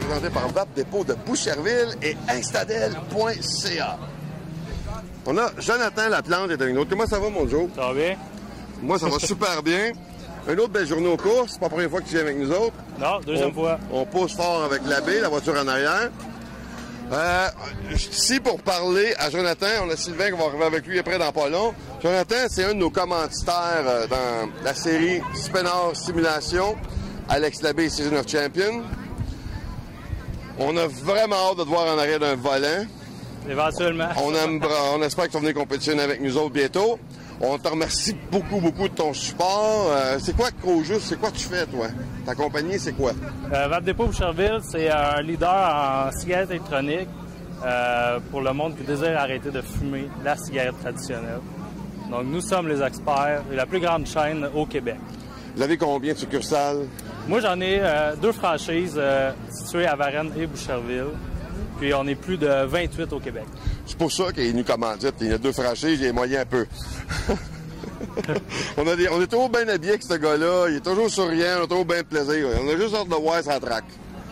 présenté par VAP Dépôt de Boucherville et Instadel.ca. On a Jonathan Laplante est avec nous. Comment ça va, mon Joe? Ça va bien? Moi, ça va super bien. Une autre belle journée aux courses. C'est pas la première fois que tu viens avec nous autres. Non, deuxième fois. On pousse fort avec l'abbé, la voiture en arrière. Ici, pour parler à Jonathan, on a Sylvain qui va arriver avec lui après dans pas long. Jonathan, c'est un de nos commanditaires dans la série Spinard Simulation. Alex Labbé, Season of Champion. On a vraiment hâte de te voir en arrière d'un volant. Éventuellement. On espère que tu vas venir compétitionner avec nous autres bientôt. On te remercie beaucoup de ton support. C'est quoi Crojus? C'est quoi tu fais, toi? Ta compagnie, c'est quoi? VAP Dépôt Boucherville, c'est un leader en cigarettes électroniques pour le monde qui désire arrêter de fumer la cigarette traditionnelle. Donc, nous sommes les experts et la plus grande chaîne au Québec. Vous avez combien de succursales? Moi, j'en ai 2 franchises situées à Varennes et Boucherville. Puis, on est plus de 28 au Québec. C'est pour ça qu'il nous commandite. Il y a 2 franchises, il est moyen un peu. on est toujours bien habillés avec ce gars-là. Il est toujours souriant, on a toujours bien de plaisir. On a juste hâte de voir sa traque.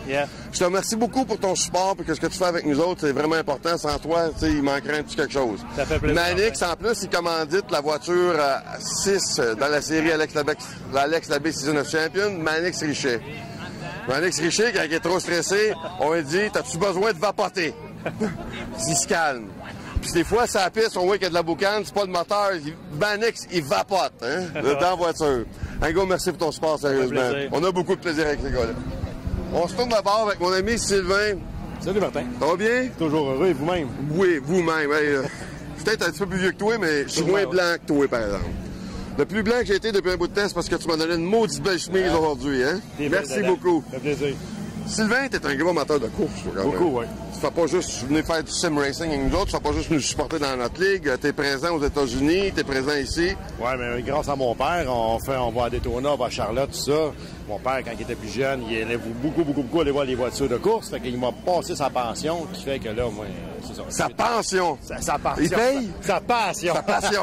Yeah. Je te remercie beaucoup pour ton support et ce que tu fais avec nous autres. C'est vraiment important. Sans toi, il manquerait un petit quelque chose. Ça fait plaisir. Manix, en plus, il commandite la voiture 6 dans la série Alex Labbé Season of Champion, Manix Richet. Manix Richet, quand il est trop stressé, on lui dit « T'as-tu besoin de vapoter? » Il se calme. Puis des fois, sur la piste, on voit qu'il y a de la boucane, c'est pas le moteur. Manix, il vapote, hein, dans la voiture. Un gars, merci pour ton support, sérieusement. On a beaucoup de plaisir avec ces gars-là. On se tourne d'abord avec mon ami Sylvain. Salut Martin. Ça va bien? Toujours heureux, et vous-même? Oui, vous-même. Hey, je suis peut-être un petit peu plus vieux que toi, mais je suis moins blanc que toi, par exemple. Le plus blanc que j'ai été depuis un bout de temps, c'est parce que tu m'as donné une maudite belle chemise aujourd'hui. Hein? Merci beaucoup. Ça fait plaisir. Sylvain, t'es un gros amateur de course, toi, quand même. Beaucoup, oui. Tu fais pas juste venir faire du sim racing avec nous autres, tu fais pas juste nous supporter dans notre ligue. T'es présent aux États-Unis, t'es présent ici. Oui, mais grâce à mon père, on va à Daytona, on va à Charlotte, tout ça. Mon père, quand il était plus jeune, il allait beaucoup aller voir les voitures de course. Fait qu'il m'a passé sa pension, qui fait que là, moi, c'est ça. Sa pension. Sa passion. Il paye? Sa passion. Sa passion.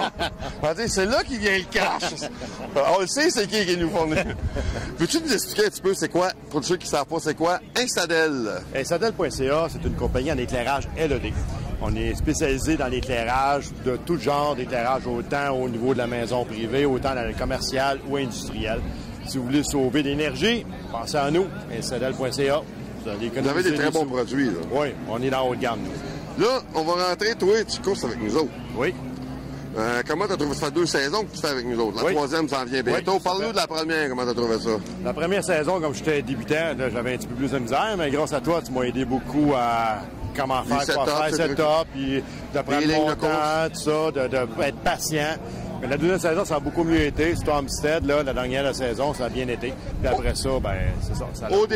C'est là qu'il vient le cash. On le sait, c'est qui nous fournit. Peux-tu nous expliquer un petit peu c'est quoi, pour ceux qui ne savent pas, c'est quoi Instadel? Instadel.ca, c'est une compagnie en éclairage LED. On est spécialisé dans l'éclairage de tout genre d'éclairage, autant au niveau de la maison privée, autant dans le commercial ou industriel. Si vous voulez sauver de l'énergie, pensez à nous, Instadel.ca. Vous avez des très bons produits, là. Oui, on est dans haut de gamme, nous. Là, on va rentrer, toi, tu courses avec nous autres. Oui. Comment t'as trouvé ça? Ça fait 2 saisons que tu fais avec nous autres. La troisième s'en vient bientôt. Oui, parle-nous de la première, comment t'as trouvé ça? La première saison, comme j'étais débutant, là, j'avais un petit peu plus de misère, mais grâce à toi, tu m'as aidé beaucoup à comment faire, quoi faire, setup, puis de prendre mon temps, tout ça, de être patient. Mais la deuxième saison, ça a beaucoup mieux été. C'était Homestead, là, la dernière de la saison, ça a bien été. Puis après ça, ben, c'est ça. Au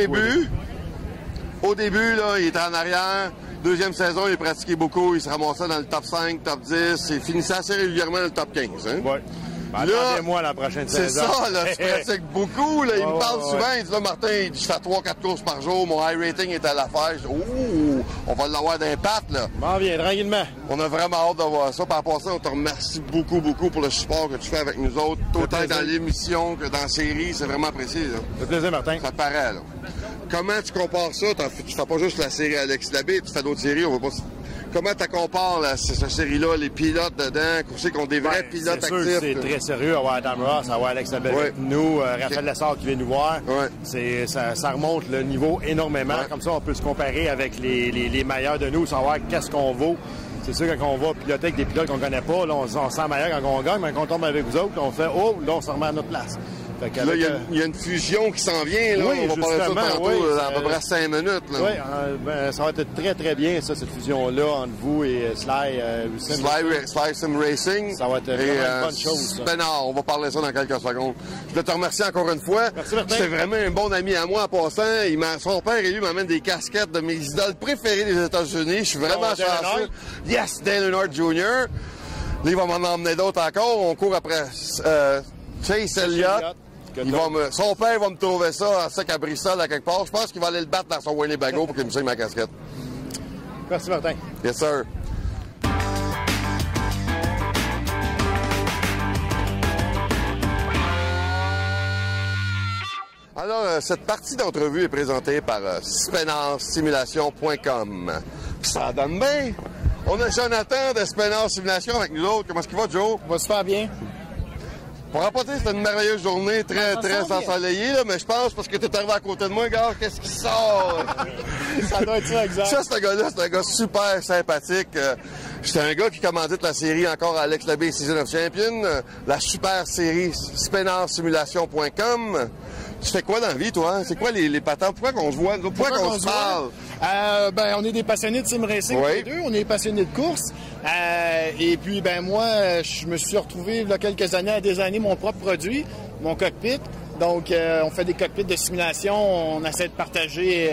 début, là, il était en arrière. Deuxième saison, il pratiquait beaucoup. Il se ramassait dans le top 5, top 10. Il finissait assez régulièrement dans le top 15. Hein? Oui. Ben, attendez-moi la prochaine saison. C'est ça, là. Tu pratiques beaucoup. Là. Il me parle souvent. Il dit là, Martin, je fais 3-4 courses par jour. Mon high rating est à l'affaire. Je dis, ouh, on va l'avoir d'impact, là. M'en viens, tranquillement. On a vraiment hâte de voir ça. Par rapport à ça, on te remercie beaucoup pour le support que tu fais avec nous autres. Autant dans l'émission que dans la série. C'est vraiment apprécié, là. Ça fait plaisir, Martin. Ça te paraît, là. Comment tu compares ça? Tu fais pas juste la série Alex Labbé, tu fais d'autres séries. On va pas... Comment tu compares cette série-là, les pilotes dedans, qu'on sait qu'on a des vrais pilotes actifs? C'est sûr que c'est très sérieux. Avoir Adam Ross, avoir Alex Labbé avec nous, Raphaël Lessard qui vient nous voir. Ça remonte le niveau énormément. Comme ça, on peut se comparer avec les meilleurs de nous, savoir qu'est-ce qu'on vaut. C'est sûr, quand on va piloter avec des pilotes qu'on connaît pas, là, on se sent meilleur quand on gagne, mais quand on tombe avec vous autres, on fait « Oh, là, on se remet à notre place ». Là, il y a une fusion qui s'en vient, là. Oui, on va parler de ça tantôt, dans à peu près 5 minutes. Là. Oui, ça va être très, très bien, ça, cette fusion-là, entre vous et Sly Sim Racing. Ça va être vraiment une bonne chose. Spinard, on va parler de ça dans quelques secondes. Je voulais te remercier encore une fois. Merci, Martin. C'est vraiment un bon ami à moi en passant. Son père et lui m'amènent des casquettes de mes idoles préférées des États-Unis. Je suis vraiment chanceux. Yes, Dale Earnhardt Jr. Là, il va m'en emmener d'autres encore. On court après Chase Elliott. Son père va me trouver ça à Bristol à quelque part. Je pense qu'il va aller le battre dans son Winnebago pour qu'il me signe ma casquette. Merci, Martin. Yes, sir. Alors, cette partie d'entrevue est présentée par SpenarSimulation.com. Ça donne bien. On a Jonathan de Spenar Simulation avec nous autres. Comment est-ce qu'il va, Joe? Va super bien. Pour remporter, c'était une merveilleuse journée, très ensoleillée, là, mais je pense, parce que tu es arrivé à côté de moi, gars, qu'est-ce qui sort? Ça doit être ça, exact. Ça, ce gars-là, c'est un gars super sympathique. C'est un gars qui commandite la série encore à Alex Labbé Season of Champion, la super série SpenarSimulation.com. Tu fais quoi dans la vie, toi? C'est quoi les patents? Pourquoi qu'on se voit? Pourquoi qu'on se parle? On est des passionnés de sim racing, oui. les deux. On est des passionnés de course. Et puis, moi, je me suis retrouvé, il y a quelques années, à désigner mon propre produit, mon cockpit. Donc, on fait des cockpits de simulation. On essaie de partager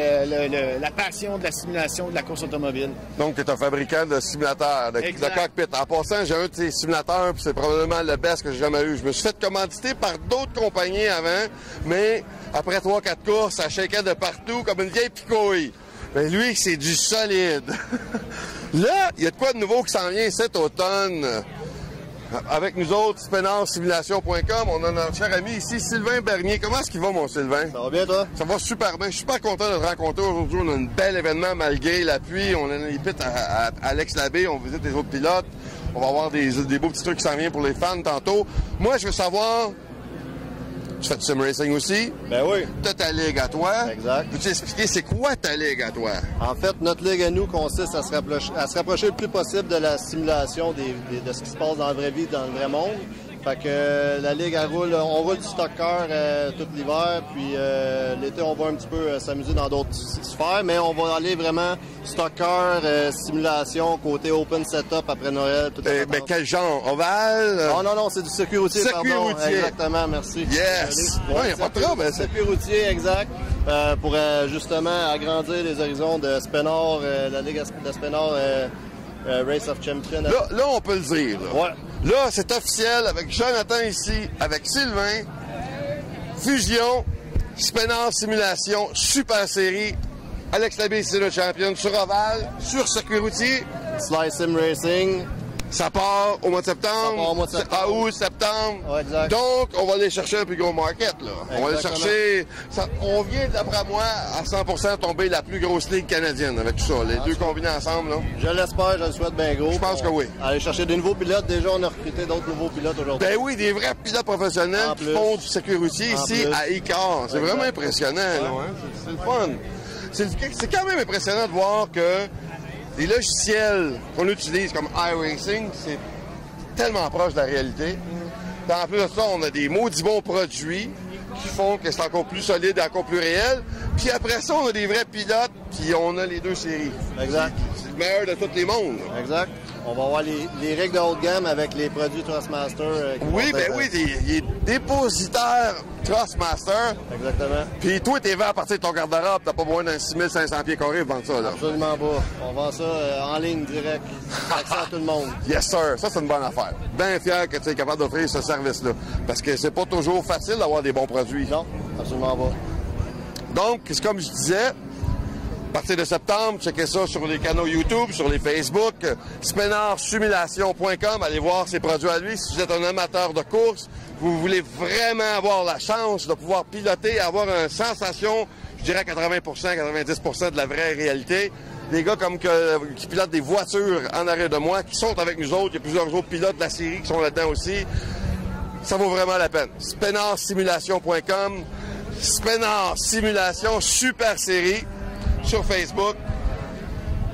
la passion de la simulation de la course automobile. Donc, tu es un fabricant de simulateurs, de cockpit. En passant, j'ai un de tes simulateurs, puis c'est probablement le best que j'ai jamais eu. Je me suis fait commanditer par d'autres compagnies avant, mais après 3-4 courses, ça shakeait de partout comme une vieille picouille. Mais lui, c'est du solide. Là, il y a de quoi de nouveau qui s'en vient cet automne. Avec nous autres, SpenarSimulation.com, on a notre cher ami ici, Sylvain Bernier. Comment est-ce qu'il va, mon Sylvain? Ça va bien, toi? Ça va super bien. Je suis super content de te rencontrer aujourd'hui. On a un bel événement malgré la pluie. On a les pits à Alex Labbé. On visite les autres pilotes. On va avoir des beaux petits trucs qui s'en viennent pour les fans tantôt. Moi, je veux savoir... Tu fais du sim racing aussi? Ben oui. Tu as ta ligue à toi. Exact. Peux-tu expliquer c'est quoi ta ligue à toi? En fait, notre ligue à nous consiste à se rapprocher le plus possible de la simulation de ce qui se passe dans la vraie vie, dans le vrai monde. Fait que la ligue, on roule du stock car tout l'hiver, puis l'été, on va un petit peu s'amuser dans d'autres sphères, mais on va aller vraiment stock car, simulation, côté open setup après Noël. Mais quel genre? Ovale? Non, c'est du circuit routier, circuit routier. Exactement, merci. Yes! Il n'y a pas de trouble. Circuit routier, exact, pour justement agrandir les horizons de Spenar, la ligue de Spenar Race of Champions. Là, on peut le dire. Là, ouais. Là, c'est officiel avec Jonathan ici, avec Sylvain. Fusion, Spenar Simulation, super série, Alex Labbé Season of Champion sur Oval, sur circuit routier. Sly Sim Racing. Ça part au mois de septembre. Ça part au mois de septembre. À août, septembre. Ouais, exact. Donc, on va aller chercher un plus gros market, là. Exactement. On va aller chercher... on vient, d'après moi, à 100% tomber la plus grosse ligue canadienne avec tout ça. Les deux combinés ensemble, là. Je l'espère, je le souhaite bien gros. Je pense que oui. Aller chercher des nouveaux pilotes. Déjà, on a recruté d'autres nouveaux pilotes aujourd'hui. Ben oui, des vrais pilotes professionnels qui font du circuit routier ici à Icar. C'est vraiment impressionnant, là. Hein? C'est le fun. C'est quand même impressionnant de voir que les logiciels qu'on utilise comme iRacing, c'est tellement proche de la réalité. Puis en plus de ça, on a des maudits bons produits qui font que c'est encore plus solide et encore plus réel. Puis après ça, on a des vrais pilotes, puis on a les deux séries. Exact. C'est le meilleur de tous les mondes. Exact. On va avoir les règles de haut de gamme avec les produits Trustmaster. Oui, il est dépositaire Trustmaster. Exactement. Puis toi, t'es vert à partir de ton garde-robe, t'as pas besoin d'un 6500 pieds carrés pour vendre ça, là. Absolument pas. On vend ça en ligne direct. Accès à tout le monde. Yes, sir. Ça, c'est une bonne affaire. Bien fier que tu es capable d'offrir ce service-là. Parce que c'est pas toujours facile d'avoir des bons produits. Non, absolument pas. Donc, c'est comme je disais, à partir de septembre, checkez ça sur les canaux YouTube, sur les Facebook, SpenarSimulation.com, allez voir ses produits à lui. Si vous êtes un amateur de course, vous voulez vraiment avoir la chance de pouvoir piloter, avoir une sensation, je dirais 80%, 90% de la vraie réalité. Des gars qui pilotent des voitures en arrière de moi, qui sont avec nous autres. Il y a plusieurs autres pilotes de la série qui sont là-dedans aussi. Ça vaut vraiment la peine. SpenarSimulation.com, Spenar Simulation, super série. Sur Facebook.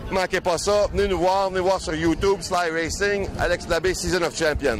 Manquez pas ça. Venez nous voir sur YouTube, Sly Racing, Alex Labbé, Season of Champion.